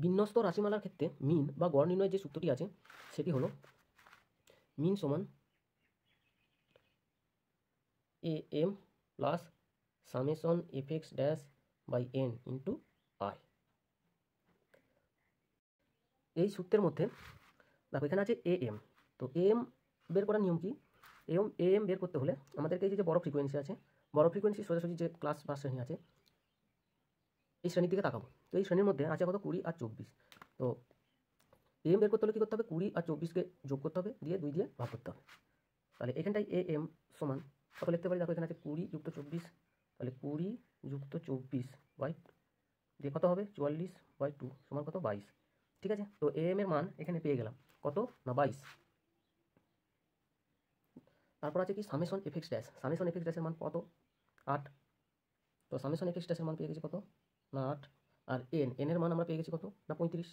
বিন্যস্ত রাশিমালার ক্ষেত্রে মিন বা গড় নির্ণয়ের যে সূত্রটি আছে সেটি হলো মিন সমান A M plus summation F X dash by N into I. এই সূত্রের মধ্যে দেখো এখানে আছে এ এম, তো এ এম বের করার নিয়ম কি? এ এম বের করতে হলে আমাদেরকে এই যে বড় ফ্রিকোয়েন্সি আছে, বড় ফ্রিকোয়েন্সি সোজাসুজি যে ক্লাস বা শ্রেণী আছে এই শ্রেণীর দিকে তাকাবো। তো এই শ্রেণীর মধ্যে আছে কত 20 আর 24। তো এ এম বের করতে হলে কী করতে হবে? 20 আর 24কে যোগ করতে হবে, দিয়ে 2 দিয়ে ভাগ করতে হবে। তাহলে এখানটায় এ এম সমান কত লিখতে পারি? দেখো এখানে আছে 20 যুক্ত 24, তাহলে 20 যুক্ত 24 বাই দিয়ে কত হবে 44/2 সমান কত 22। ঠিক আছে, তো এ এম এর মান এখানে পেয়ে গেলাম কত না 22। তারপর আছে কি summation F X dash, summation F x ড্যাশের মান কত 8। তো সামেশন এফ এক্স ড্যাশের মান পেয়ে গেছি কত না 8, আর এন এর মান আমরা পেয়ে গেছি কত না 35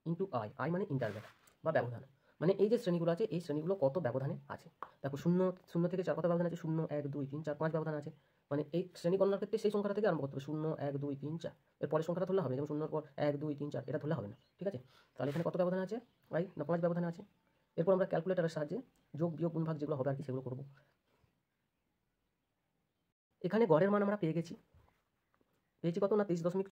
ইন্টু আই, আই মানে ইন্টারভ্যাল বা ব্যবধান, মানে এই যে শ্রেণীগুলো আছে এই শ্রেণীগুলো কত ব্যবধানে আছে। দেখো 0 থেকে 4 কত ব্যবধান আছে? 0 1 2 3 4 5 ব্যবধান আছে। মানে এই শ্রেণী গণনার ক্ষেত্রে সেই সংখ্যাটা থেকে আরম্ভ করতে হবে, 0 1 2 3 4, এর পরের সংখ্যাটা ধরলে হবে, যেমন 0 পর 1 2 3 4 এটা ধরলে হবে না। ঠিক আছে, তাহলে এখানে কত ব্যবধান আছে? ভাই না 5 ব্যবধানে আছে। এরপর আমরা ক্যালকুলেটারের সাহায্যে যোগ বিয়োগ গুণ ভাগ যেগুলো হবে আর কি সেগুলো করবো। এখানে গড়ের মান আমরা পেয়েছি কত না 23.4